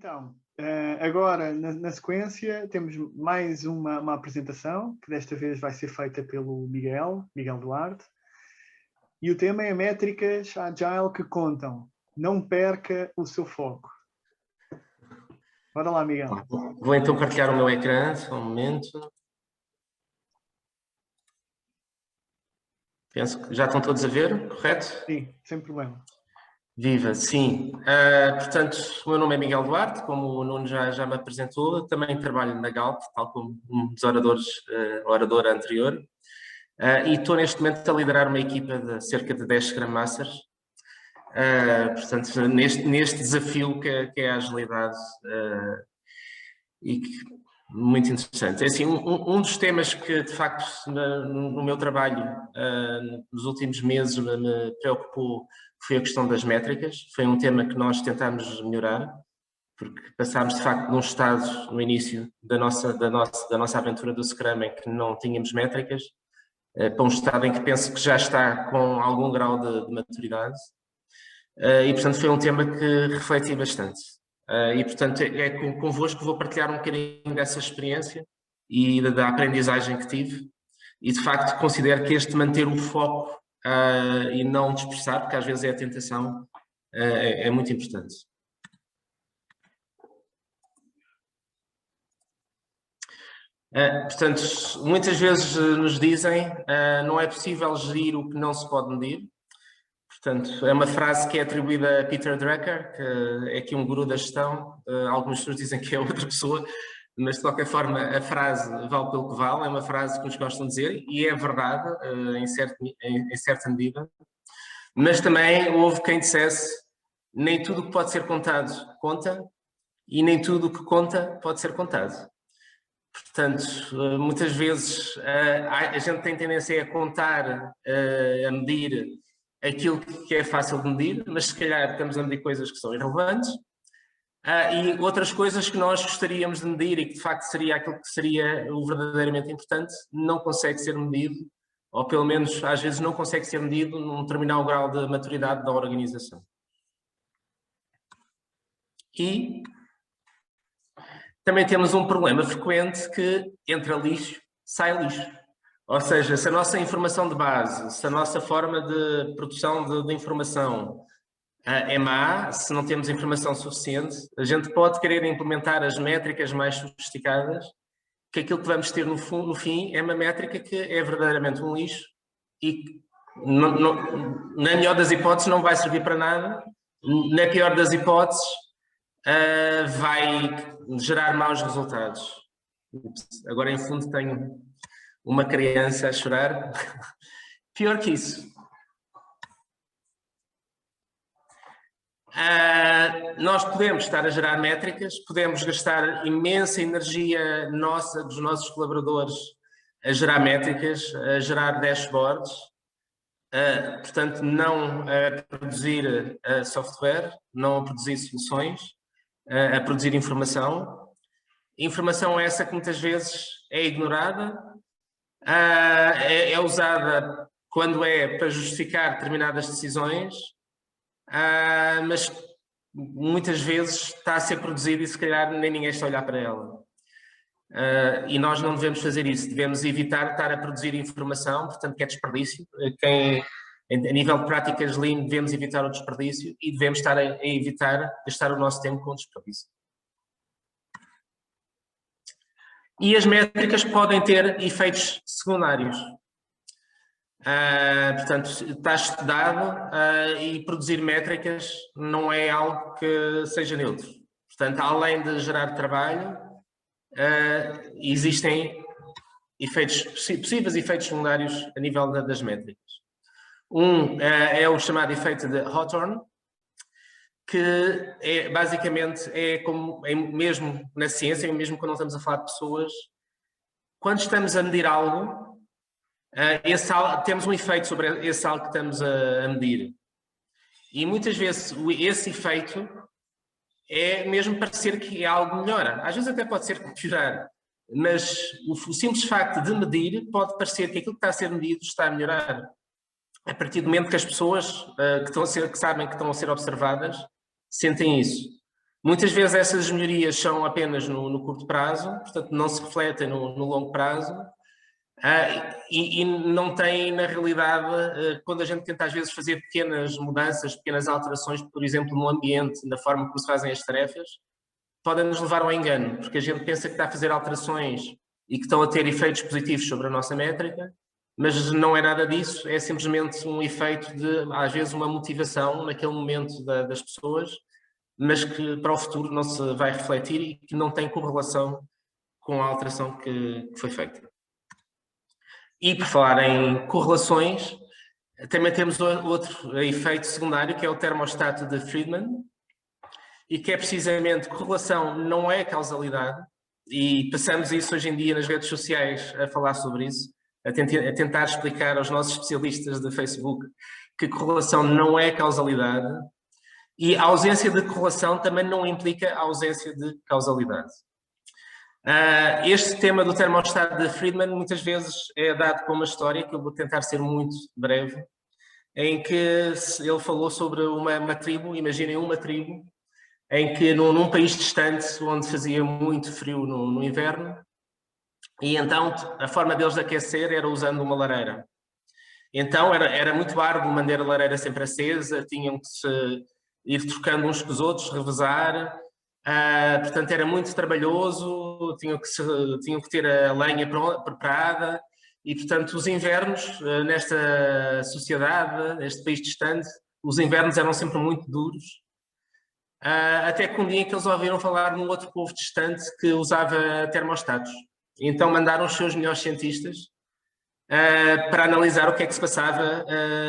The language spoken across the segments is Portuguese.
Então, agora na sequência temos mais uma apresentação, que desta vez vai ser feita pelo Miguel Duarte, e o tema é métricas Agile que contam. Não perca o seu foco. Bora lá, Miguel. Vou então partilhar o meu ecrã, só um momento. Penso que já estão todos a ver, correto? Sim, sem problema. Viva, sim. Portanto, o meu nome é Miguel Duarte, como o Nuno já me apresentou. Também trabalho na Galp, tal como um dos oradora anterior. E estou neste momento a liderar uma equipa de cerca de 10 Scrum Masters. Portanto, neste desafio que é a agilidade e que muito interessante. É assim, um dos temas que, de facto, no meu trabalho, nos últimos meses, me preocupou foi a questão das métricas. Foi um tema que nós tentámos melhorar, porque passámos, de facto, de um estado, no início da nossa aventura do Scrum, em que não tínhamos métricas, para um estado em que penso que já está com algum grau de maturidade. E, portanto, foi um tema que refleti bastante. E, portanto, é convosco que vou partilhar um bocadinho dessa experiência e da aprendizagem que tive. E, de facto, considero que este manter o foco e não dispersar, porque às vezes é a tentação, é muito importante. Portanto, muitas vezes nos dizem não é possível gerir o que não se pode medir. Portanto, é uma frase que é atribuída a Peter Drucker, que é aqui um guru da gestão. Algumas pessoas dizem que é outra pessoa, mas de qualquer forma a frase vale pelo que vale, é uma frase que nos gostam de dizer e é verdade em certa medida. Mas também houve quem dissesse nem tudo o que pode ser contado conta e nem tudo o que conta pode ser contado. Portanto, muitas vezes a gente tem tendência a contar, a medir aquilo que é fácil de medir, mas se calhar estamos a medir coisas que são irrelevantes, e outras coisas que nós gostaríamos de medir e que de facto seria aquilo que seria o verdadeiramente importante, não consegue ser medido, ou pelo menos às vezes não consegue ser medido num determinado grau de maturidade da organização. E também temos um problema frequente que entra lixo, sai lixo. Ou seja, se a nossa informação de base, se a nossa forma de produção de informação é má, se não temos informação suficiente, a gente pode querer implementar as métricas mais sofisticadas, que aquilo que vamos ter no fim é uma métrica que é verdadeiramente um lixo e na melhor das hipóteses não vai servir para nada, na pior das hipóteses vai gerar maus resultados. Agora em fundo tenho uma criança a chorar. Pior que isso. Nós podemos estar a gerar métricas, podemos gastar imensa energia nossa, dos nossos colaboradores, a gerar métricas, a gerar dashboards, portanto, não a produzir software, não a produzir soluções, a produzir informação. Informação essa que muitas vezes é ignorada, é usada quando é para justificar determinadas decisões, mas muitas vezes está a ser produzida e se calhar nem ninguém está a olhar para ela. E nós não devemos fazer isso, devemos evitar estar a produzir informação, portanto que é desperdício. A nível de práticas Lean devemos evitar o desperdício e devemos estar a evitar gastar o nosso tempo com desperdício. E as métricas podem ter efeitos secundários. Portanto, está estudado e produzir métricas não é algo que seja neutro. Portanto, além de gerar trabalho, existem possíveis efeitos secundários a nível das métricas. É o chamado efeito de Hawthorne, que basicamente como mesmo na ciência, mesmo quando não estamos a falar de pessoas, quando estamos a medir algo, temos um efeito sobre esse algo que estamos a medir. E muitas vezes esse efeito é mesmo parecer que algo melhora. Às vezes até pode ser piorar, mas o simples facto de medir pode parecer que aquilo que está a ser medido está a melhorar. A partir do momento que as pessoas que sabem que estão a ser observadas sentem isso. Muitas vezes essas melhorias são apenas no curto prazo, portanto não se refletem no longo prazo, e não têm, na realidade, quando a gente tenta às vezes fazer pequenas mudanças, pequenas alterações, por exemplo, no ambiente, na forma como se fazem as tarefas, podem nos levar ao engano, porque a gente pensa que está a fazer alterações e que estão a ter efeitos positivos sobre a nossa métrica, mas não é nada disso, é simplesmente um efeito de, às vezes, uma motivação naquele momento das pessoas, mas que para o futuro não se vai refletir e que não tem correlação com a alteração que foi feita. E por falar em correlações, também temos outro efeito secundário, que é o termostato de Friedman, e que é precisamente correlação, não é causalidade, e passamos isso hoje em dia nas redes sociais a falar sobre isso, a tentar explicar aos nossos especialistas de Facebook que correlação não é causalidade, e a ausência de correlação também não implica a ausência de causalidade. Este tema do termostato de Friedman muitas vezes é dado como uma história, que eu vou tentar ser muito breve, em que ele falou sobre uma tribo, imaginem uma tribo, em que num país distante, onde fazia muito frio no inverno, e então a forma deles de aquecer era usando uma lareira. Então era muito árduo manter a lareira sempre acesa, tinham que se ir trocando uns com os outros, revezar, portanto era muito trabalhoso, tinham que ter a lenha preparada, e portanto os invernos nesta sociedade, neste país distante, os invernos eram sempre muito duros, até que um dia que eles ouviram falar num outro povo distante que usava termostatos. Então mandaram os seus melhores cientistas para analisar o que é que se passava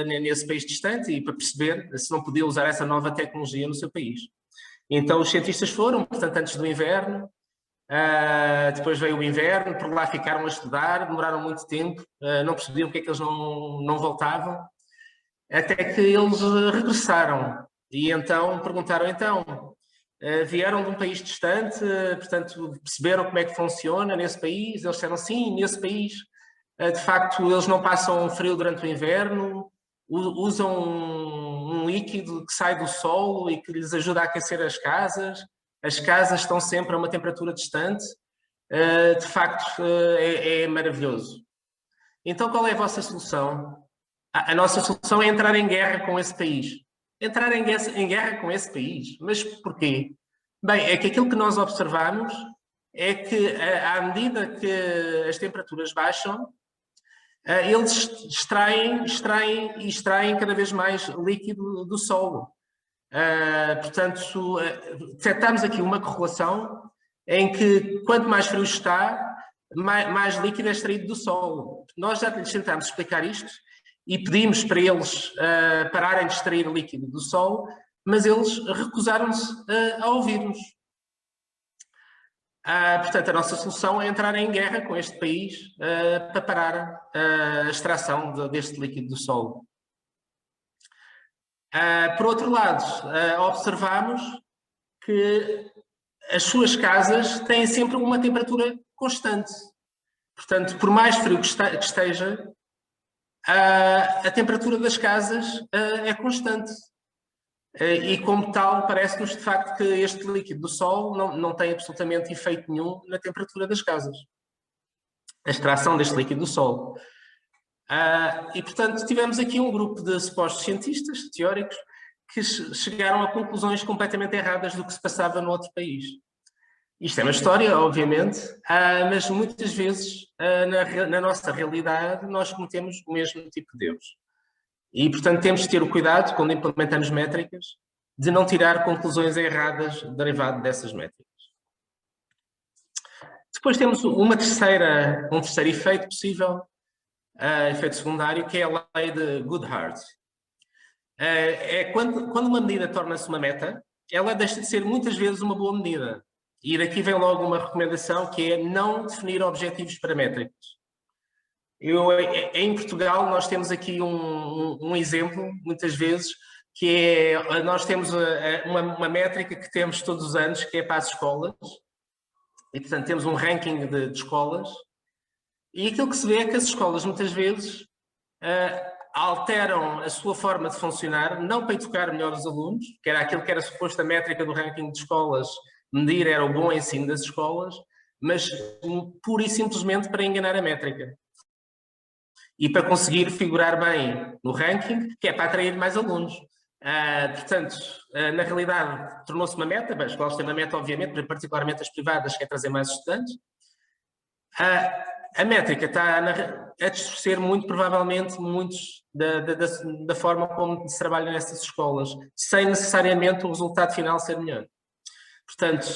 nesse país distante e para perceber se não podia usar essa nova tecnologia no seu país. Então os cientistas foram, portanto, antes do inverno, depois veio o inverno, por lá ficaram a estudar, demoraram muito tempo, não percebiam porque é que eles não voltavam, até que eles regressaram. E então perguntaram, vieram de um país distante, portanto, perceberam como é que funciona nesse país? Eles disseram, sim, nesse país, de facto, eles não passam frio durante o inverno, usam um líquido que sai do solo e que lhes ajuda a aquecer as casas estão sempre a uma temperatura distante, de facto, é maravilhoso. Então, qual é a vossa solução? A nossa solução é entrar em guerra com esse país. Entrar em guerra com esse país. Mas porquê? Bem, é que aquilo que nós observamos é que, à medida que as temperaturas baixam, eles extraem cada vez mais líquido do solo. Portanto, detectamos aqui uma correlação em que quanto mais frio está, mais líquido é extraído do solo. Nós já lhes tentámos explicar isto e pedimos para eles pararem de extrair líquido do solo, mas eles recusaram-se a ouvir-nos. Portanto, a nossa solução é entrar em guerra com este país para parar a extração deste líquido do solo. Por outro lado, observamos que as suas casas têm sempre uma temperatura constante. Portanto, por mais frio que esteja, a temperatura das casas é constante. E como tal, parece-nos de facto que este líquido do Sol não tem absolutamente efeito nenhum na temperatura das casas. A extração deste líquido do Sol. E, portanto, tivemos aqui um grupo de supostos cientistas teóricos que chegaram a conclusões completamente erradas do que se passava no outro país. Isto é uma história, obviamente, mas muitas vezes na nossa realidade nós cometemos o mesmo tipo de erros. E, portanto, temos de ter o cuidado, quando implementamos métricas, de não tirar conclusões erradas derivado dessas métricas. Depois temos um terceiro efeito possível, efeito secundário, que é a lei de Goodhart. É quando uma medida torna-se uma meta, ela deixa de ser muitas vezes uma boa medida. E daqui vem logo uma recomendação, que é não definir objetivos paramétricos. Em Portugal nós temos aqui um exemplo, muitas vezes, que é, nós temos uma métrica que temos todos os anos, que é para as escolas, e portanto temos um ranking de escolas, e aquilo que se vê é que as escolas muitas vezes alteram a sua forma de funcionar, não para educar melhor os alunos, que era aquilo que era suposto a métrica do ranking de escolas medir, era o bom ensino das escolas, mas pura e simplesmente para enganar a métrica. E para conseguir figurar bem no ranking, que é para atrair mais alunos. Portanto, na realidade, tornou-se uma meta, as escolas têm uma meta, obviamente, particularmente as privadas, que é trazer mais estudantes. A métrica está a distorcer muito, provavelmente, muitos da forma como se trabalha nessas escolas, sem necessariamente o resultado final ser melhor. Portanto,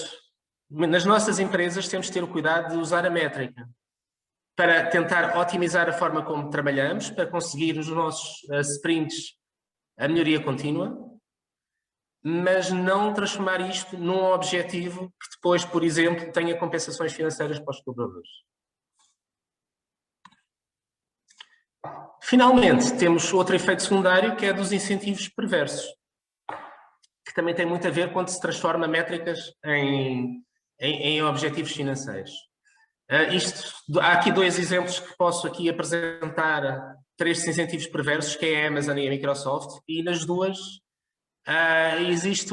nas nossas empresas temos de ter o cuidado de usar a métrica para tentar otimizar a forma como trabalhamos, para conseguir nos nossos sprints a melhoria contínua, mas não transformar isto num objetivo que depois, por exemplo, tenha compensações financeiras para os colaboradores. Finalmente, temos outro efeito secundário, que é dos incentivos perversos, que também tem muito a ver quando se transforma métricas em objetivos financeiros. Há aqui dois exemplos que posso aqui apresentar para estes incentivos perversos, que é a Amazon e a Microsoft, e nas duas existe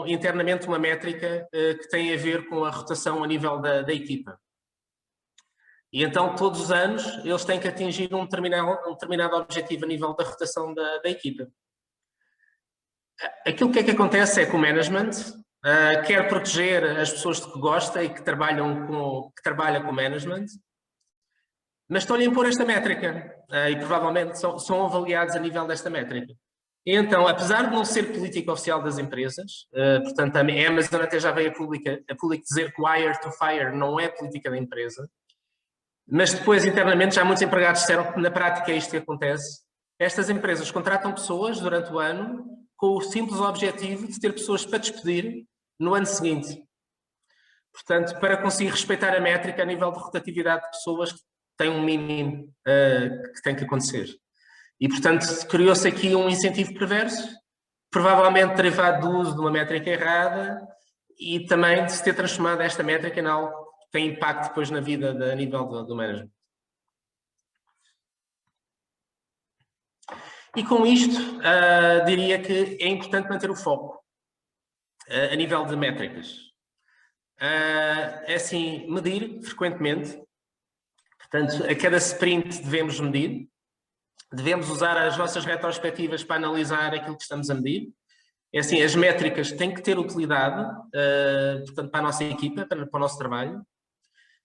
internamente uma métrica que tem a ver com a rotação a nível da equipa. E então, todos os anos, eles têm que atingir um determinado objetivo a nível da rotação da equipa. Aquilo que acontece é que o management quer proteger as pessoas de que gosta e que trabalha com management, mas estão-lhe a impor esta métrica e provavelmente são avaliados a nível desta métrica. E então, apesar de não ser política oficial das empresas, portanto, a Amazon até já veio a público dizer que o hire to fire não é política da empresa, mas depois, internamente, já muitos empregados disseram que na prática é isto que acontece. Estas empresas contratam pessoas durante o ano com o simples objetivo de ter pessoas para despedir no ano seguinte. Portanto, para conseguir respeitar a métrica a nível de rotatividade de pessoas, tem um mínimo que tem que acontecer. E, portanto, criou-se aqui um incentivo perverso, provavelmente derivado do uso de uma métrica errada e também de se ter transformado esta métrica em algo que tem impacto depois na vida a nível do management. E com isto, diria que é importante manter o foco a nível de métricas. É assim, medir frequentemente. Portanto, a cada sprint devemos medir. Devemos usar as nossas retrospectivas para analisar aquilo que estamos a medir. É assim, as métricas têm que ter utilidade, portanto, para a nossa equipa, para o nosso trabalho.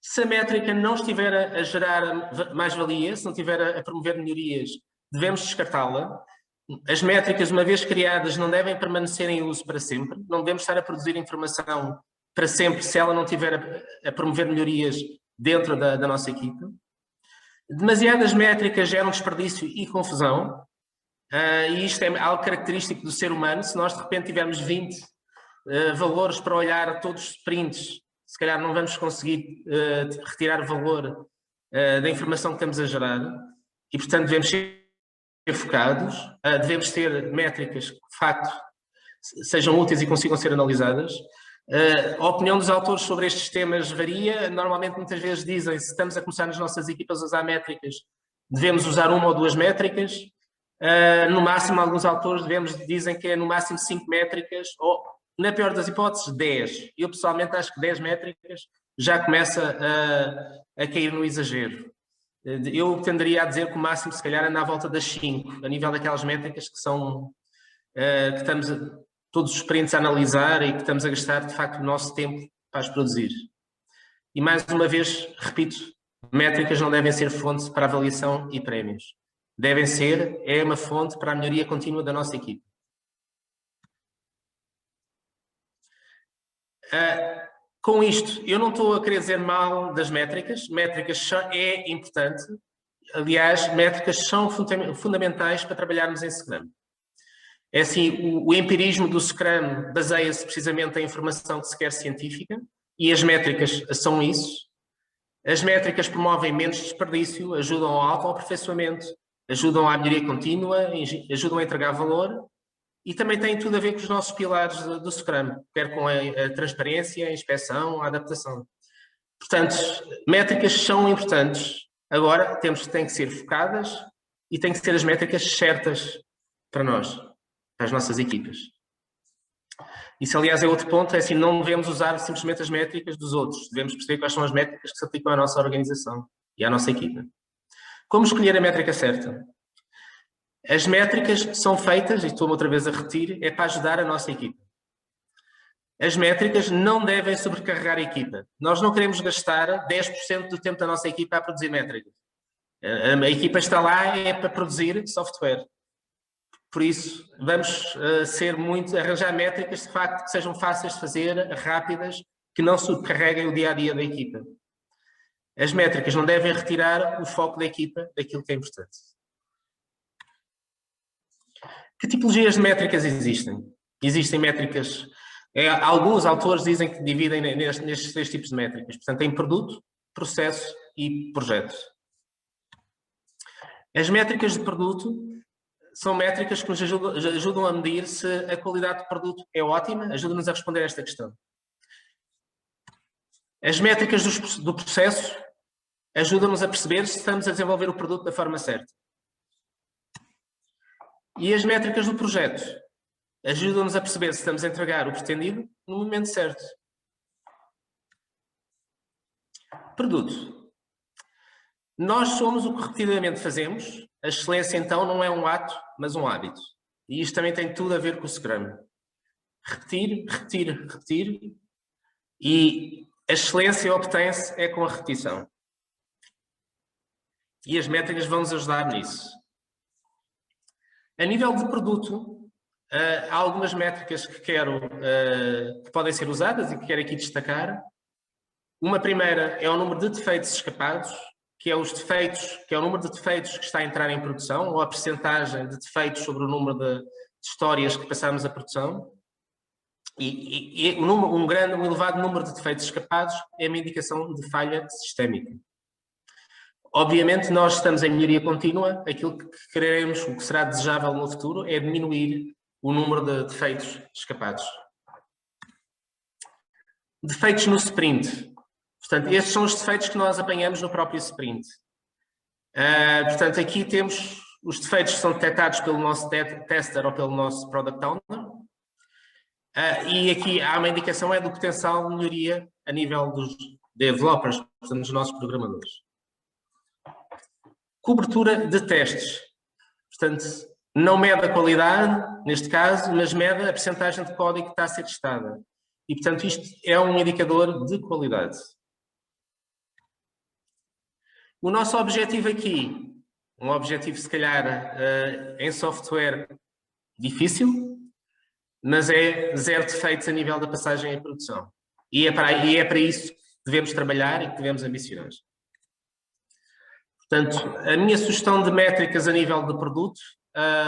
Se a métrica não estiver a gerar mais-valia, se não estiver a promover melhorias, devemos descartá-la. As métricas, uma vez criadas, não devem permanecer em uso para sempre. Não devemos estar a produzir informação para sempre se ela não estiver a promover melhorias dentro da nossa equipa. Demasiadas métricas geram desperdício e confusão. E isto é algo característico do ser humano. Se nós de repente tivermos 20 valores para olhar todos os sprints, se calhar não vamos conseguir retirar valor da informação que estamos a gerar. E, portanto, devemos ser focados, devemos ter métricas que, de facto, sejam úteis e consigam ser analisadas. A opinião dos autores sobre estes temas varia. Normalmente, muitas vezes dizem, se estamos a começar nas nossas equipas a usar métricas, devemos usar uma ou duas métricas. No máximo, alguns autores dizem que é no máximo 5 métricas, ou, na pior das hipóteses, 10. Eu, pessoalmente, acho que 10 métricas já começa a cair no exagero. Eu tenderia a dizer que o máximo, se calhar, anda à volta das 5, a nível daquelas métricas que são que estamos todos os sprints a analisar e que estamos a gastar, de facto, o nosso tempo para as produzir. E, mais uma vez, repito, métricas não devem ser fonte para avaliação e prémios. Devem ser, é uma fonte para a melhoria contínua da nossa equipe. Com isto, eu não estou a querer dizer mal das métricas. Métricas é importante. Aliás, métricas são fundamentais para trabalharmos em Scrum. É assim, o empirismo do Scrum baseia-se precisamente em informação que se quer científica e as métricas são isso. As métricas promovem menos desperdício, ajudam ao autoaperfeiçoamento, ajudam à melhoria contínua, ajudam a entregar valor e também têm tudo a ver com os nossos pilares do Scrum, quer com a transparência, a inspeção, a adaptação. Portanto, métricas são importantes. Agora, têm que ser focadas e tem que ser as métricas certas para nós, para as nossas equipas. Isso, aliás, é outro ponto, é assim, não devemos usar simplesmente as métricas dos outros, devemos perceber quais são as métricas que se aplicam à nossa organização e à nossa equipa. Como escolher a métrica certa? As métricas são feitas, e estou-me outra vez a repetir, é para ajudar a nossa equipa. As métricas não devem sobrecarregar a equipa. Nós não queremos gastar 10% do tempo da nossa equipa a produzir métricas. A equipa está lá é para produzir software. Por isso, vamos arranjar métricas, de facto, que sejam fáceis de fazer, rápidas, que não subcarreguem o dia-a-dia da equipa. As métricas não devem retirar o foco da equipa daquilo que é importante. Que tipologias de métricas existem? Existem métricas... alguns autores dizem que dividem nestes 3 tipos de métricas. Portanto, tem produto, processo e projeto. As métricas de produto são métricas que nos ajudam a medir se a qualidade do produto é ótima, ajudam-nos a responder a esta questão. As métricas do processo ajudam-nos a perceber se estamos a desenvolver o produto da forma certa. E as métricas do projeto ajudam-nos a perceber se estamos a entregar o pretendido no momento certo. Produto. Nós somos o que repetidamente fazemos. A excelência, então, não é um ato, mas um hábito. E isto também tem tudo a ver com o Scrum. Repetir, repetir, repetir. E a excelência obtém-se com a repetição. E as métricas vão-nos ajudar nisso. A nível de produto, há algumas métricas que que podem ser usadas e que quero aqui destacar. Uma primeira é o número de defeitos escapados, que é o número de defeitos que está a entrar em produção, ou a percentagem de defeitos sobre o número de histórias que passamos a produção. E um elevado número de defeitos escapados é uma indicação de falha sistémica. Obviamente, nós estamos em melhoria contínua. Aquilo que queremos, o que será desejável no futuro, é diminuir o número de defeitos escapados. Defeitos no sprint. Portanto, estes são os defeitos que nós apanhamos no próprio sprint. Portanto, aqui temos os defeitos que são detectados pelo nosso tester ou pelo nosso product owner. E aqui há uma indicação do potencial de melhoria a nível dos developers, portanto, dos nossos programadores. Cobertura de testes. Portanto, não mede a qualidade, neste caso, mas mede a percentagem de código que está a ser testada. E, portanto, isto é um indicador de qualidade. O nosso objetivo aqui, um objetivo se calhar em software difícil, mas é 0 defeitos a nível da passagem em produção. E é para isso que devemos trabalhar e que devemos ambicionar. Portanto, a minha sugestão de métricas a nível de produto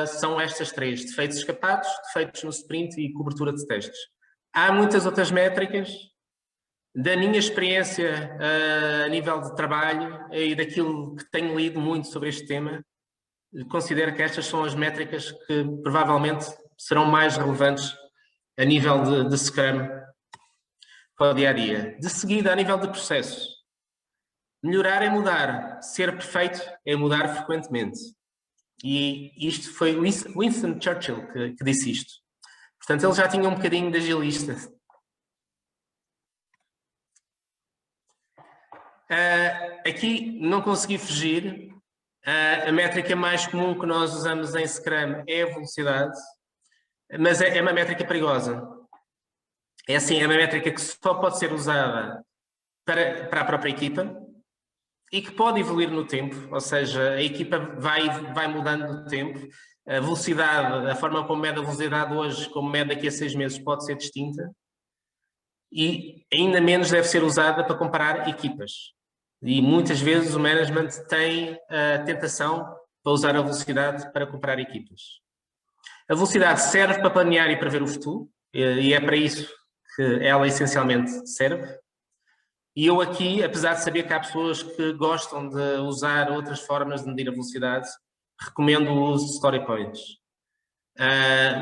são estas 3. Defeitos escapados, defeitos no sprint e cobertura de testes. Há muitas outras métricas. Da minha experiência a nível de trabalho e daquilo que tenho lido muito sobre este tema, considero que estas são as métricas que provavelmente serão mais relevantes a nível de Scrum para o dia-a-dia. De seguida, a nível de processo. Melhorar é mudar. Ser perfeito é mudar frequentemente. E isto foi Winston Churchill que disse isto. Portanto, ele já tinha um bocadinho de agilista. Aqui não consegui fugir. A métrica mais comum que nós usamos em Scrum é a velocidade, mas é uma métrica perigosa. É assim, é uma métrica que só pode ser usada para a própria equipa e que pode evoluir no tempo, ou seja, a equipa vai mudando no tempo. A velocidade, a forma como mede a velocidade hoje, como mede daqui a 6 meses, pode ser distinta. E ainda menos deve ser usada para comparar equipas. E muitas vezes o management tem a tentação para usar a velocidade para comparar equipas. A velocidade serve para planear e prever o futuro, e é para isso que ela essencialmente serve. E eu aqui, apesar de saber que há pessoas que gostam de usar outras formas de medir a velocidade, recomendo o uso de story points.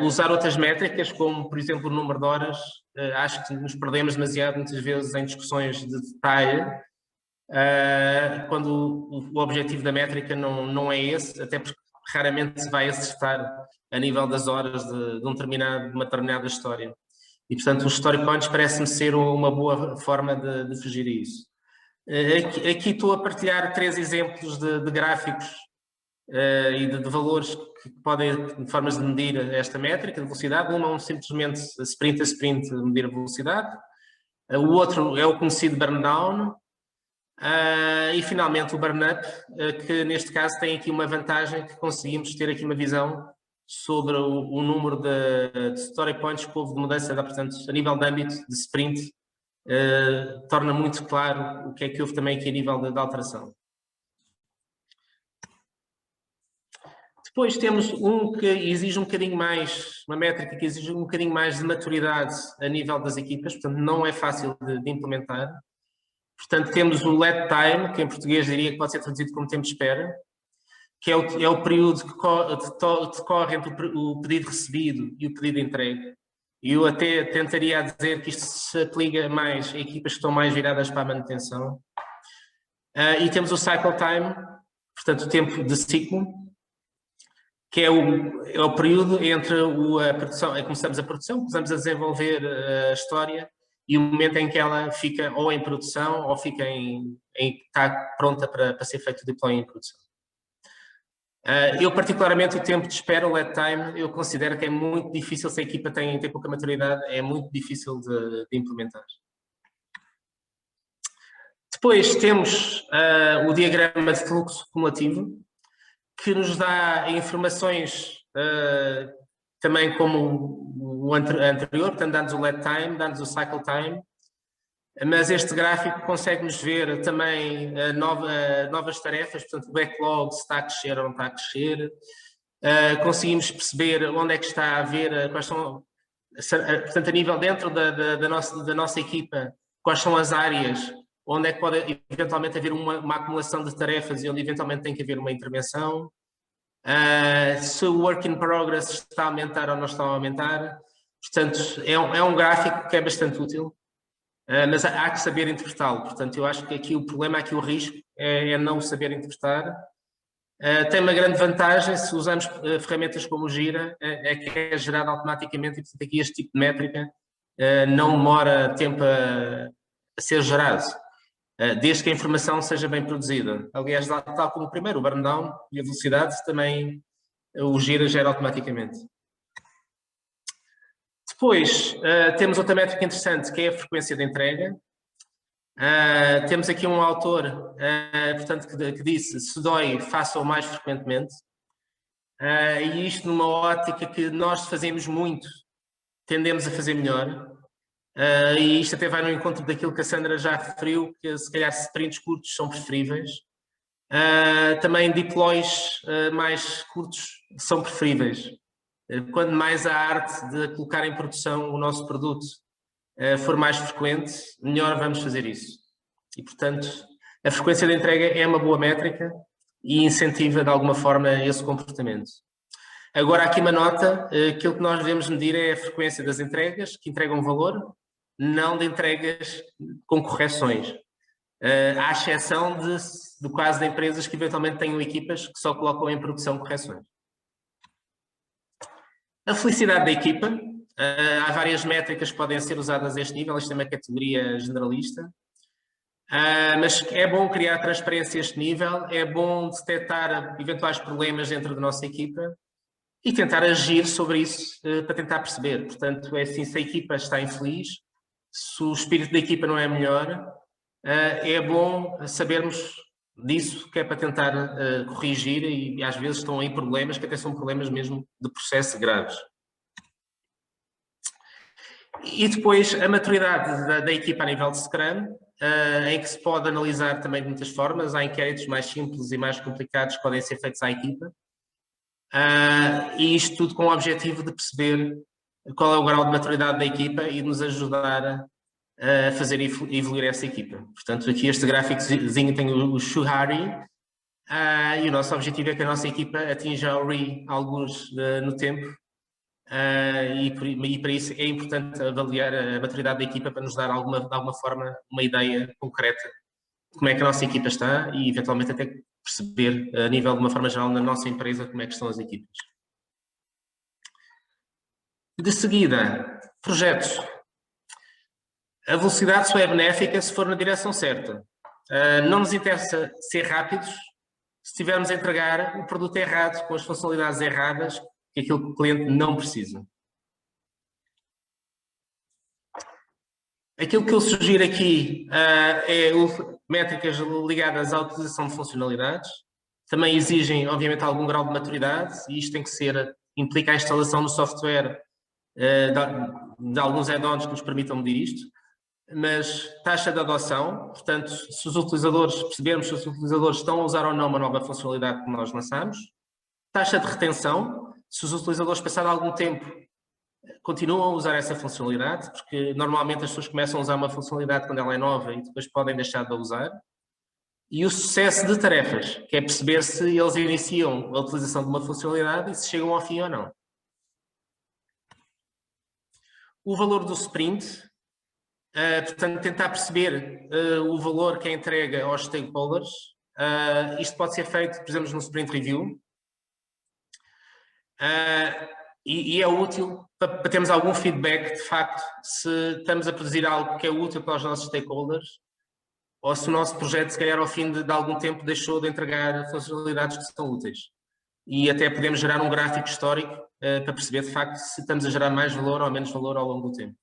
Usar outras métricas, como por exemplo o número de horas, acho que nos perdemos demasiado muitas vezes em discussões de detalhe, quando o objetivo da métrica não é esse, até porque raramente se vai acertar a nível das horas de uma determinada história. E, portanto, os story points parece-me ser uma boa forma de fugir a isso. Aqui estou a partilhar 3 exemplos de gráficos e de valores que podem, de formas de medir esta métrica de velocidade. Um simplesmente sprint a sprint medir a velocidade. O outro é o conhecido burn down. E finalmente o burn up, que neste caso tem aqui uma vantagem, que conseguimos ter aqui uma visão sobre o número de story points que houve de mudança, portanto, a nível de âmbito de sprint, torna muito claro o que é que houve também aqui a nível de alteração. Depois temos que exige um bocadinho mais, uma métrica que exige um bocadinho mais de maturidade a nível das equipas, portanto não é fácil de implementar. Portanto, temos o lead time, que em português diria que pode ser traduzido como tempo de espera, que é o período que decorre entre o pedido recebido e o pedido entregue. E eu até tentaria dizer que isto se aplica mais a equipas que estão mais viradas para a manutenção. E temos o cycle time, portanto o tempo de ciclo, que é o período entre a produção, começamos a produção, começamos a desenvolver a história e o momento em que ela fica ou em produção ou fica está pronta para ser feito o deploy em produção. Eu particularmente o tempo de espera, o lead time, eu considero que é muito difícil, se a equipa tem pouca maturidade, é muito difícil de implementar. Depois temos o diagrama de fluxo cumulativo, que nos dá informações também como o anterior, portanto dá-nos o lead time, dá-nos o cycle time, mas este gráfico consegue-nos ver também novas tarefas, portanto o backlog se está a crescer ou não está a crescer, conseguimos perceber onde é que está a haver, quais são, portanto a nível dentro da nossa equipa, quais são as áreas onde é que pode eventualmente haver uma acumulação de tarefas e onde eventualmente tem que haver uma intervenção, se o work in progress está a aumentar ou não está a aumentar. Portanto, é um gráfico que é bastante útil, mas há que saber interpretá-lo. Portanto, eu acho que aqui o problema, aqui o risco, é não saber interpretar. Tem uma grande vantagem, se usamos ferramentas como o Gira, é que é gerado automaticamente e, portanto, aqui este tipo de métrica não demora tempo a ser gerado, desde que a informação seja bem produzida. Aliás, tal como o primeiro, o burn down e a velocidade, também o Gira gera automaticamente. Depois, temos outra métrica interessante, que é a frequência de entrega. Temos aqui um autor, portanto, que disse, se dói, faça-o mais frequentemente. E isto numa ótica que nós fazemos muito, tendemos a fazer melhor. E isto até vai no encontro daquilo que a Sandra já referiu, que se calhar sprints curtos são preferíveis. Também deploys mais curtos são preferíveis. Quanto mais a arte de colocar em produção o nosso produto for mais frequente, melhor vamos fazer isso. E, portanto, a frequência de entrega é uma boa métrica e incentiva, de alguma forma, esse comportamento. Agora, aqui uma nota, aquilo que nós devemos medir é a frequência das entregas, que entregam valor, não de entregas com correções. À exceção do caso de empresas que eventualmente tenham equipas que só colocam em produção correções. A felicidade da equipa. Há várias métricas que podem ser usadas a este nível, isto é uma categoria generalista. Mas é bom criar transparência a este nível, é bom detectar eventuais problemas dentro da nossa equipa e tentar agir sobre isso para tentar perceber. Portanto, é assim, se a equipa está infeliz, se o espírito da equipa não é melhor, é bom sabermos disso, que é para tentar corrigir, e às vezes estão aí problemas que até são problemas mesmo de processo graves. E depois a maturidade da equipa a nível de Scrum, em que se pode analisar também de muitas formas. Há inquéritos mais simples e mais complicados que podem ser feitos à equipa. E isto tudo com o objetivo de perceber qual é o grau de maturidade da equipa e de nos ajudar a fazer evoluir essa equipa. Portanto, aqui este gráficozinho tem o Shuhari, e o nosso objetivo é que a nossa equipa atinja o RE alguns no tempo, e para isso é importante avaliar a maturidade da equipa para nos dar de alguma forma uma ideia concreta de como é que a nossa equipa está e eventualmente até perceber, a nível de uma forma geral, na nossa empresa, como é que estão as equipas. De seguida, projetos. A velocidade só é benéfica se for na direção certa. Não nos interessa ser rápidos se estivermos a entregar o produto errado, com as funcionalidades erradas, que aquilo que o cliente não precisa. Aquilo que eu sugiro aqui é métricas ligadas à utilização de funcionalidades. Também exigem, obviamente, algum grau de maturidade, e isto tem que ser, implica a instalação no software de alguns add-ons que nos permitam medir isto. Mas taxa de adoção, portanto, se os utilizadores, percebermos se os utilizadores estão a usar ou não uma nova funcionalidade que nós lançamos. Taxa de retenção, se os utilizadores, passado algum tempo, continuam a usar essa funcionalidade, porque normalmente as pessoas começam a usar uma funcionalidade quando ela é nova e depois podem deixar de a usar. E o sucesso de tarefas, que é perceber se eles iniciam a utilização de uma funcionalidade e se chegam ao fim ou não. O valor do sprint. Portanto, tentar perceber o valor que é entregue aos stakeholders. Isto pode ser feito, por exemplo, no Sprint Review. E é útil para termos algum feedback, de facto, se estamos a produzir algo que é útil para os nossos stakeholders, ou se o nosso projeto, se calhar, ao fim de algum tempo, deixou de entregar funcionalidades que são úteis. E até podemos gerar um gráfico histórico para perceber, de facto, se estamos a gerar mais valor ou menos valor ao longo do tempo.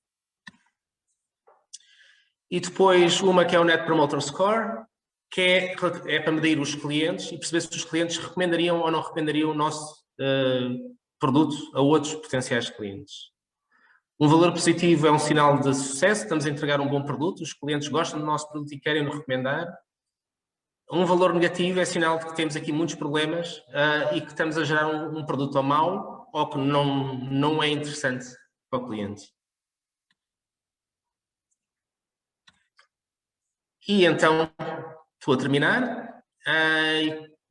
E depois uma que é o Net Promoter Score, que é para medir os clientes e perceber se os clientes recomendariam ou não recomendariam o nosso produto a outros potenciais clientes. Um valor positivo é um sinal de sucesso, estamos a entregar um bom produto, os clientes gostam do nosso produto e querem nos recomendar. Um valor negativo é sinal de que temos aqui muitos problemas e que estamos a gerar um produto mau ou que não é interessante para o cliente. E então, estou a terminar,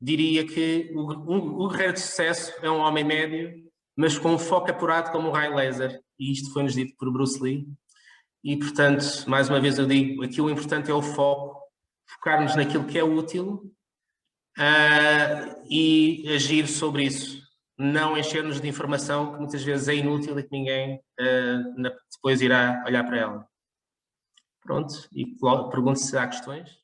diria que o guerreiro de sucesso é um homem médio, mas com um foco apurado como o raio laser, e isto foi-nos dito por Bruce Lee, e portanto, mais uma vez eu digo, aqui o importante é o foco, focarmos naquilo que é útil e agir sobre isso, não encher-nos de informação que muitas vezes é inútil e que ninguém depois irá olhar para ela. Pronto, e pergunto se há questões.